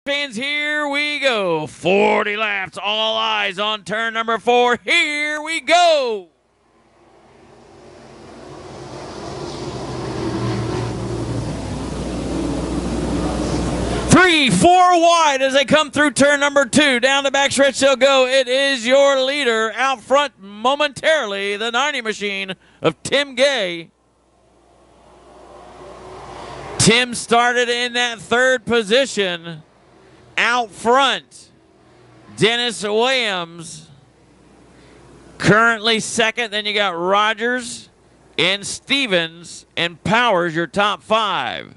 Fans, here we go. 40 laps, all eyes on turn number 4. Here we go. Three, 4 wide as they come through turn number 2. Down the backstretch they'll go. It is your leader out front momentarily, the 90 machine of Tim Gay. Tim started in that 3rd position. Out front, Dennis Williams, currently 2nd. Then you got Rogers and Stevens and Powers, your top 5.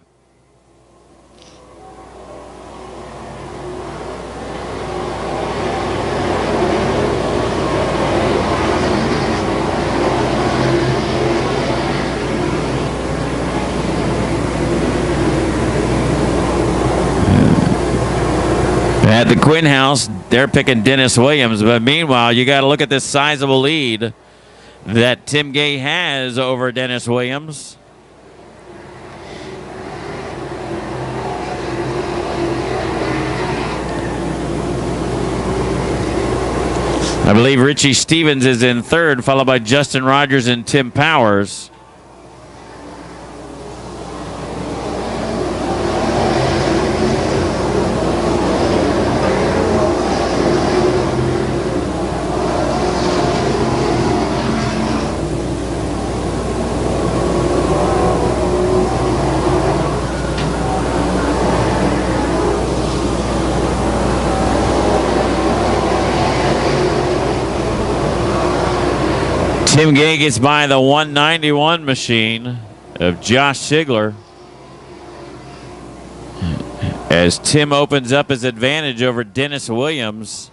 At the Quinn House, they're picking Dennis Williams, but meanwhile, you got to look at this sizable lead that Tim Gay has over Dennis Williams. I believe Richie Stevens is in 3rd, followed by Justin Rogers and Tim Powers. Tim Gay gets by the 191 machine of Josh Sigler as Tim opens up his advantage over Dennis Williams.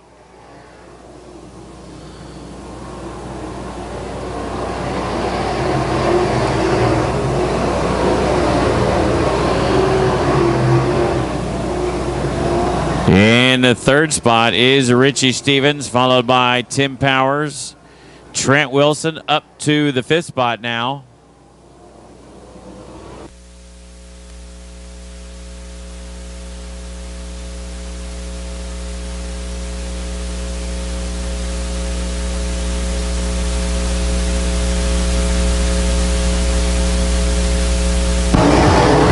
In the 3rd spot is Richie Stevens, followed by Tim Powers. Trent Wilson up to the 5th spot now.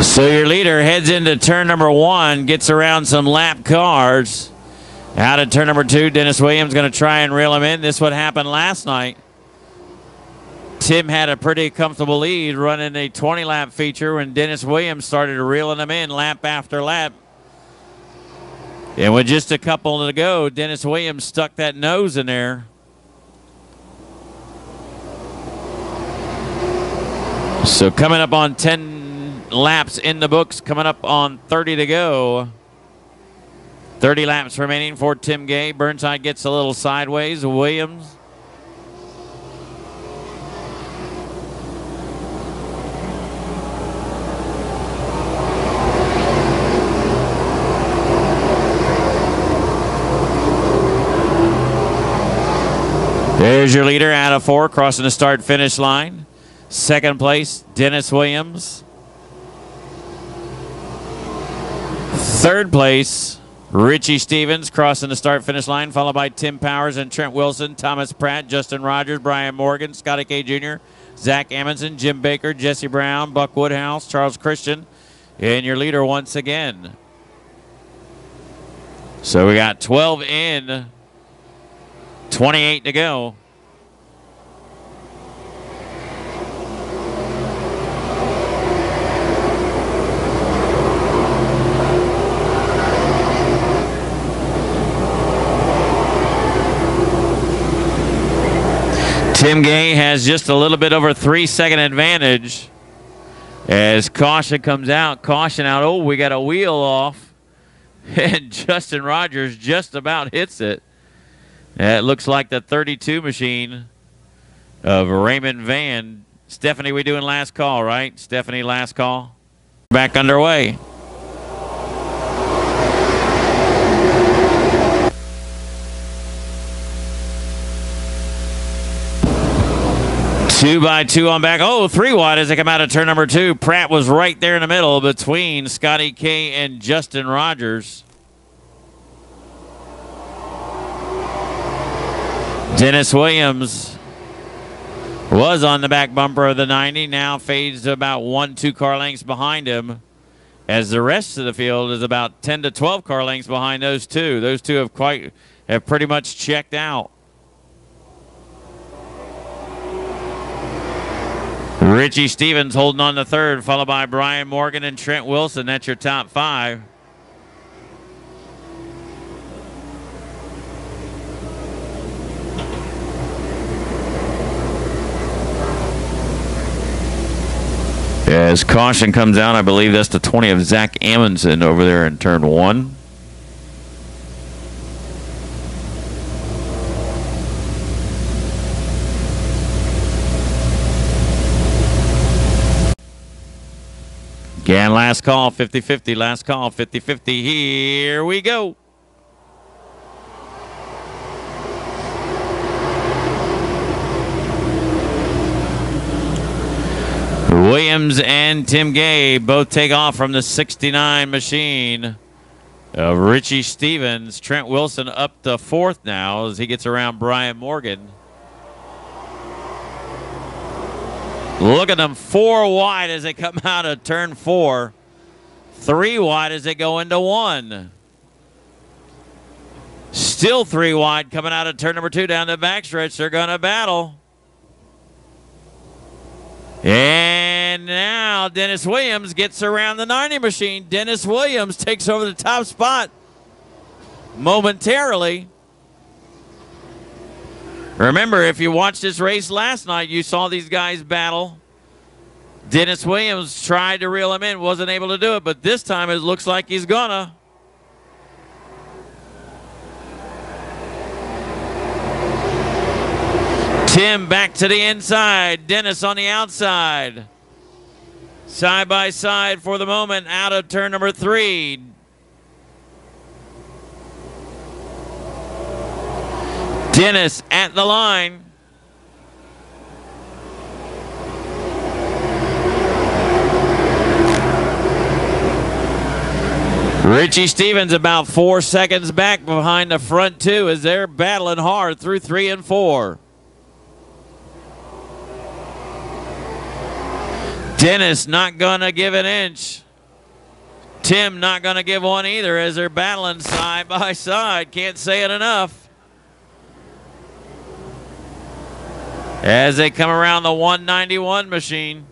So your leader heads into turn number 1, gets around some lap cars. Out of turn number 2, Dennis Williams going to try and reel him in. This is what happened last night. Tim had a pretty comfortable lead running a 20-lap feature when Dennis Williams started reeling him in lap after lap. And with just a couple to go, Dennis Williams stuck that nose in there. So coming up on 10 laps in the books, coming up on 30 to go. 30 laps remaining for Tim Gay. Burnside gets a little sideways. Williams. There's your leader out of 4, crossing the start-finish line. 2nd place, Dennis Williams. 3rd place, Richie Stevens crossing the start-finish line, followed by Tim Powers and Trent Wilson, Thomas Pratt, Justin Rogers, Brian Morgan, Scotty K. Jr., Zach Amundsen, Jim Baker, Jesse Brown, Buck Woodhouse, Charles Christian, and your leader once again. So we got 12 in, 28 to go. Tim Gay has just a little bit over 3-second advantage as caution comes out. Caution out. Oh, we got a wheel off. And Justin Rogers just about hits it. It looks like the 32 machine of Raymond Van. Stephanie, we doing last call, right? Stephanie, last call. Back underway. 2 by 2 on back. Oh, 3 wide as they come out of turn number 2. Pratt was right there in the middle between Scotty K and Justin Rogers. Dennis Williams was on the back bumper of the 90, now fades to about 1-2 car lengths behind him, as the rest of the field is about 10 to 12 car lengths behind those two. Those two have pretty much checked out. Richie Stevens holding on to third, followed by Brian Morgan and Trent Wilson. That's your top five. As caution comes out, I believe that's the 20 of Zach Amundsen over there in turn one. Again, last call, 50-50, last call, 50-50. Here we go. Williams and Tim Gay both take off from the 69 machine of Richie Stevens. Trent Wilson up to fourth now as he gets around Brian Morgan. Look at them, 4 wide as they come out of turn 4. 3 wide as they go into 1. Still 3 wide coming out of turn number 2 down the backstretch. They're going to battle. And now Dennis Williams gets around the 90 machine. Dennis Williams takes over the top spot momentarily. Remember, if you watched this race last night, you saw these guys battle. Dennis Williams tried to reel him in, wasn't able to do it, but this time it looks like he's gonna. Tim back to the inside. Dennis on the outside. Side by side for the moment out of turn number 3. Dennis at the line. Richie Stevens about 4 seconds back behind the front 2 as they're battling hard through 3 and 4. Dennis not going to give an inch. Tim not going to give one either as they're battling side by side. Can't say it enough. As they come around the 191 machine.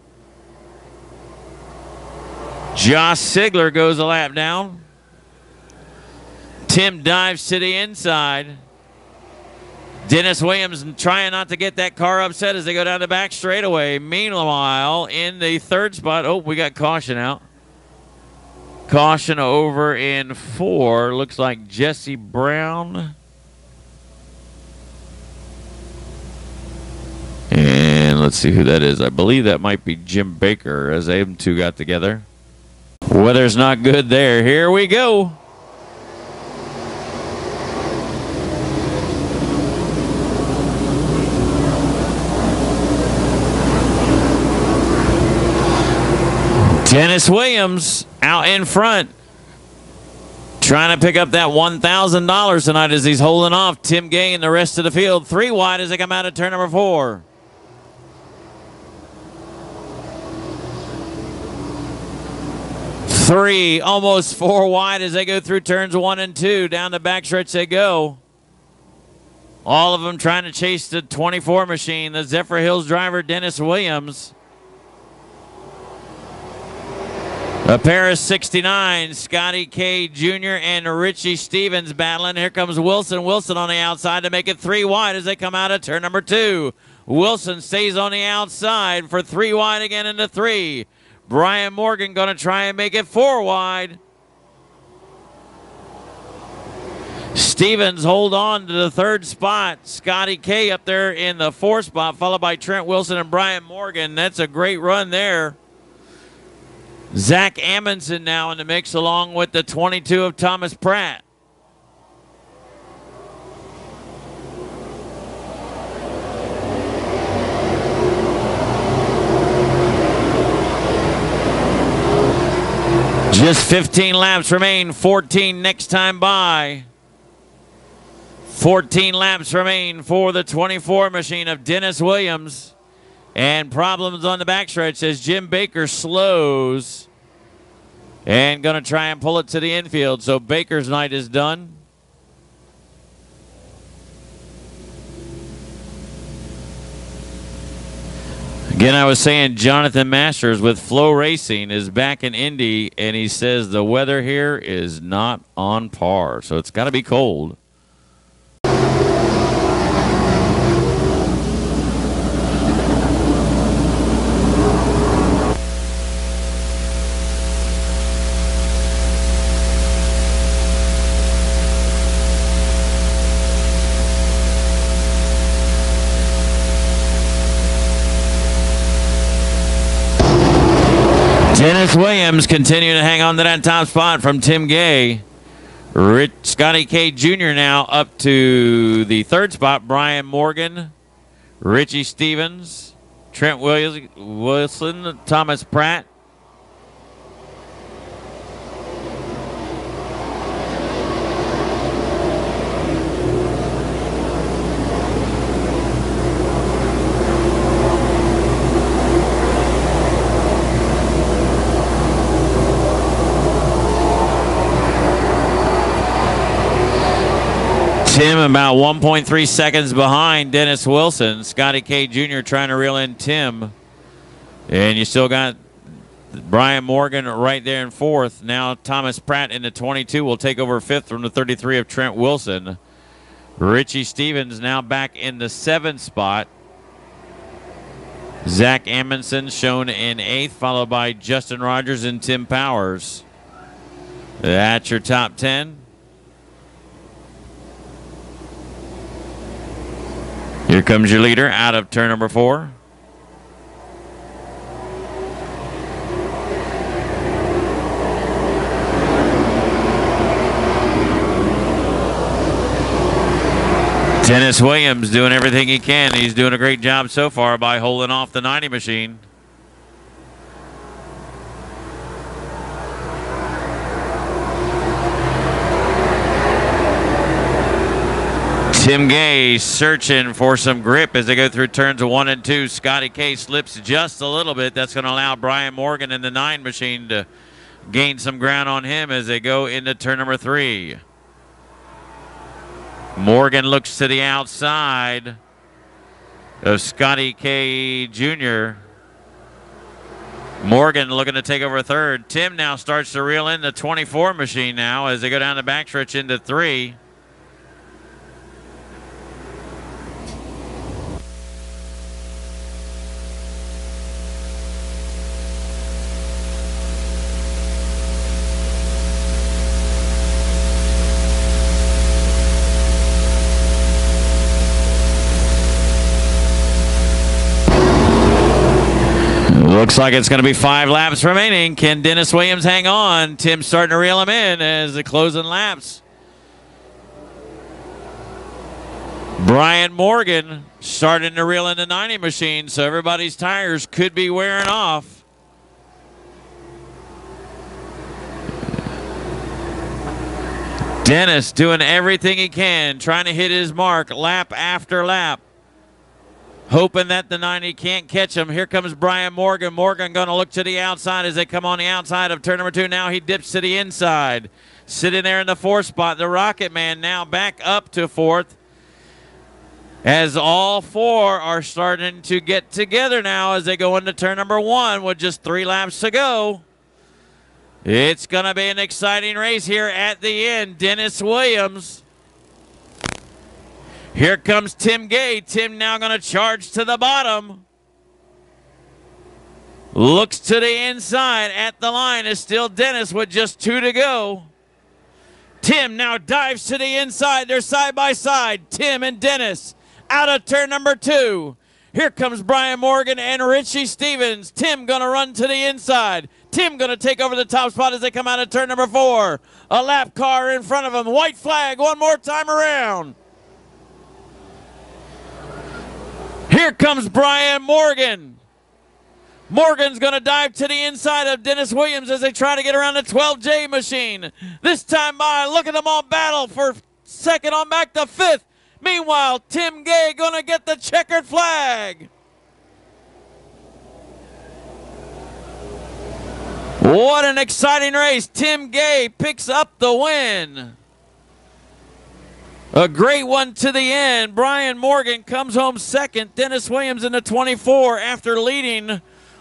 Josh Sigler goes a lap down. Tim dives to the inside. Dennis Williams trying not to get that car upset as they go down the back straightaway. Meanwhile, in the third spot, oh, we got caution out. Caution over in 4. Looks like Jesse Brown. And let's see who that is. I believe that might be Jim Baker as them two got together. Weather's not good there. Here we go. Dennis Williams out in front, trying to pick up that $1,000 tonight as he's holding off Tim Gay and the rest of the field. 3 wide as they come out of turn number 4. Three, almost 4 wide as they go through turns 1 and 2. Down the backstretch they go. All of them trying to chase the 24 machine. The Zephyr Hills driver, Dennis Williams. A pair of 69, Scotty K. Jr. and Richie Stevens battling. Here comes Wilson. Wilson on the outside to make it 3 wide as they come out of turn number 2. Wilson stays on the outside for 3 wide again into 3. Brian Morgan going to try and make it 4 wide. Stevens hold on to the 3rd spot. Scotty K up there in the 4th spot, followed by Trent Wilson and Brian Morgan. That's a great run there. Zach Amundsen now in the mix along with the 22 of Thomas Pratt. Just 15 laps remain, 14 next time by. 14 laps remain for the 24 machine of Dennis Williams. And problems on the backstretch as Jim Baker slows and going to try and pull it to the infield. So Baker's night is done. Again, I was saying Jonathan Masters with Flow Racing is back in Indy, and he says the weather here is not on par. So it's got to be cold. Dennis Williams continuing to hang on to that top spot from Tim Gay. Scotty K Jr. now up to the third spot. Brian Morgan, Richie Stevens, Trent Wilson, Thomas Pratt. Tim about 1.3 seconds behind Dennis Wilson. Scotty K Jr. trying to reel in Tim. And you still got Brian Morgan right there in fourth. Now Thomas Pratt in the 22 will take over fifth from the 33 of Trent Wilson. Richie Stevens now back in the seventh spot. Zach Amundsen shown in eighth, followed by Justin Rogers and Tim Powers. That's your top 10. Here comes your leader out of turn number 4. Dennis Williams doing everything he can. He's doing a great job so far by holding off the 90 machine. Tim Gay searching for some grip as they go through turns 1 and 2. Scotty K slips just a little bit. That's going to allow Brian Morgan in the 9 machine to gain some ground on him as they go into turn number 3. Morgan looks to the outside of Scotty K Jr. Morgan looking to take over third. Tim now starts to reel in the 24 machine now as they go down the backstretch into 3. Looks like it's going to be 5 laps remaining. Can Dennis Williams hang on? Tim's starting to reel him in as the closing laps. Brian Morgan starting to reel in the 90 machine, so everybody's tires could be wearing off. Dennis doing everything he can, trying to hit his mark lap after lap. Hoping that the 90 can't catch him. Here comes Brian Morgan. Morgan going to look to the outside as they come on the outside of turn number 2. Now he dips to the inside. Sitting there in the 4th spot. The Rocket Man now back up to 4th. As all 4 are starting to get together now as they go into turn number 1 with just 3 laps to go. It's going to be an exciting race here at the end. Dennis Williams. Here comes Tim Gay. Tim now going to charge to the bottom. Looks to the inside. At the line is still Dennis with just 2 to go. Tim now dives to the inside. They're side by side. Tim and Dennis out of turn number 2. Here comes Brian Morgan and Richie Stevens. Tim going to run to the inside. Tim going to take over the top spot as they come out of turn number 4. A lap car in front of him. White flag one more time around. Here comes Brian Morgan. Morgan's going to dive to the inside of Dennis Williams as they try to get around the 12J machine. This time by, look at them all battle for second on back to fifth. Meanwhile, Tim Gay going to get the checkered flag. What an exciting race. Tim Gay picks up the win. A great one to the end. Brian Morgan comes home second. Dennis Williams in the 24 after leading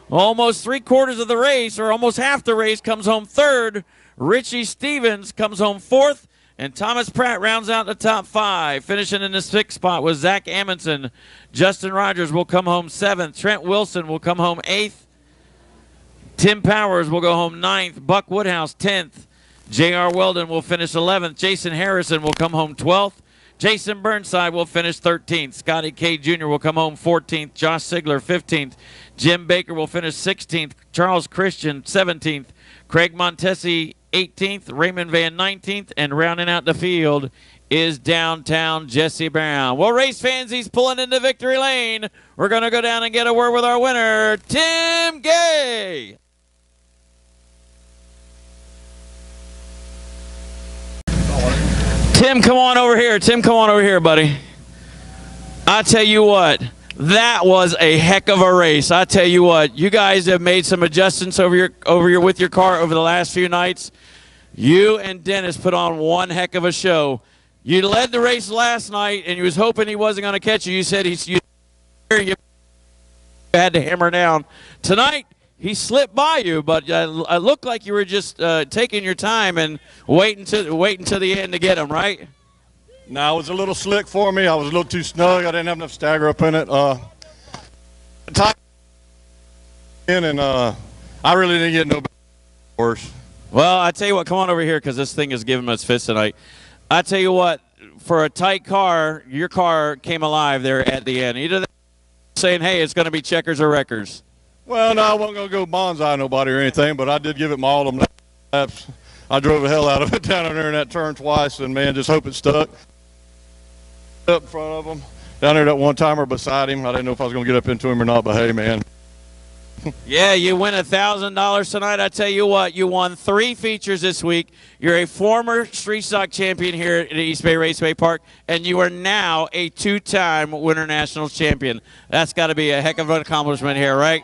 almost 3/4 of the race, or almost half the race, comes home third. Richie Stevens comes home fourth. And Thomas Pratt rounds out the top 5. Finishing in the 6th spot was Zach Amundsen. Justin Rogers will come home 7th. Trent Wilson will come home 8th. Tim Powers will go home 9th. Buck Woodhouse 10th. J.R. Weldon will finish 11th. Jason Harrison will come home 12th. Jason Burnside will finish 13th. Scotty K. Jr. will come home 14th. Josh Sigler 15th. Jim Baker will finish 16th. Charles Christian 17th. Craig Montesi 18th. Raymond Van 19th. And rounding out the field is Downtown Jesse Brown. Well, race fans, he's pulling into victory lane. We're going to go down and get a word with our winner, Tim Gay. Tim, come on over here. Tim, come on over here, buddy. I tell you what, that was a heck of a race. I tell you what, you guys have made some adjustments with your car over the last few nights. You and Dennis put on one heck of a show. You led the race last night, and you was hoping he wasn't going to catch you. You said you had to hammer down. Tonight, he slipped by you, but it looked like you were just taking your time and waiting till the end to get him, right? No, it was a little slick for me. I was a little too snug. I didn't have enough stagger up in it. I really didn't get no worse. Well, I tell you what, come on over here because this thing is giving us fits tonight. I tell you what, for a tight car, your car came alive there at the end. Either saying, hey, it's going to be checkers or wreckers. Well, no, I wasn't going to go bonsai nobody or anything, but I did give it my all of them laps. I drove the hell out of it down in there in that turn twice, and, man, just hope it stuck. Up in front of him, down there that one-timer beside him. I didn't know if I was going to get up into him or not, but, hey, man. Yeah, you win $1,000 tonight. I tell you what, you won 3 features this week. You're a former street stock champion here at East Bay Raceway Park, and you are now a 2-time Winter Nationals champion. That's got to be a heck of an accomplishment here, right?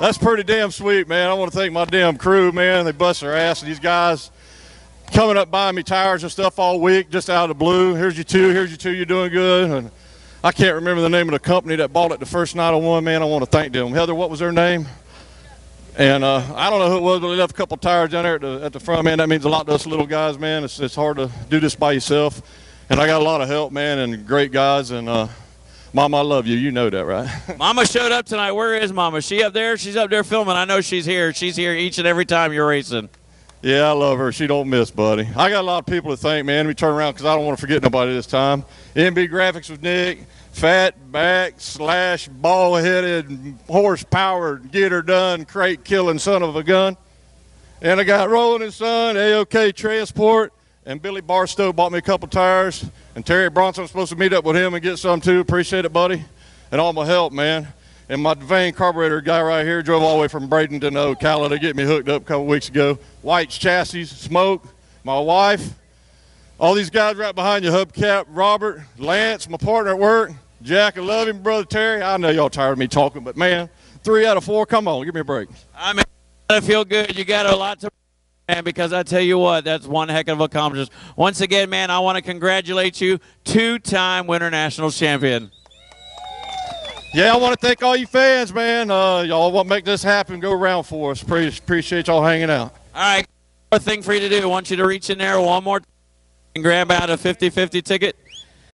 That's pretty damn sweet, man. I want to thank my damn crew, man. They bust their ass. And these guys coming up buying me tires and stuff all week just out of the blue. Here's your 2. Here's your 2. You're doing good. And I can't remember the name of the company that bought it the first night I won, man. I want to thank them. Heather, what was their name? And I don't know who it was, but they left a couple tires down there at the front, man. That means a lot to us little guys, man. It's hard to do this by yourself. And I got a lot of help, man, and great guys. And, Mama, I love you. You know that, right? Mama showed up tonight. Where is Mama? She up there? She's up there filming. I know she's here. She's here each and every time you're racing. Yeah, I love her. She don't miss, buddy. I got a lot of people to thank, man. Let me turn around because I don't want to forget nobody this time. MB Graphics with Nick. Fat back / ball-headed, horse-powered, get her done, crate-killing son of a gun. And I got Roland and Son, AOK Transport, and Billy Barstow bought me a couple tires. And Terry Bronson was supposed to meet up with him and get some too. Appreciate it, buddy. And all my help, man. And my Vane carburetor guy right here drove all the way from Bradenton to Ocala to get me hooked up a couple weeks ago. White's Chassis, Smoke, my wife. All these guys right behind you, Hubcap, Robert, Lance, my partner at work, Jack, I love him, Brother Terry. I know y'all tired of me talking, but, man, 3 out of 4, come on, give me a break. I mean, you gotta feel good. You got a lot to man, because I tell you what, that's one heck of an accomplishment. Once again, man, I want to congratulate you, 2-time Winter Nationals champion. Yeah, I want to thank all you fans, man. Y'all want to make this happen, go around for us. Appreciate y'all hanging out. All right, one more thing for you to do. I want you to reach in there one more time and grab out a 50-50 ticket.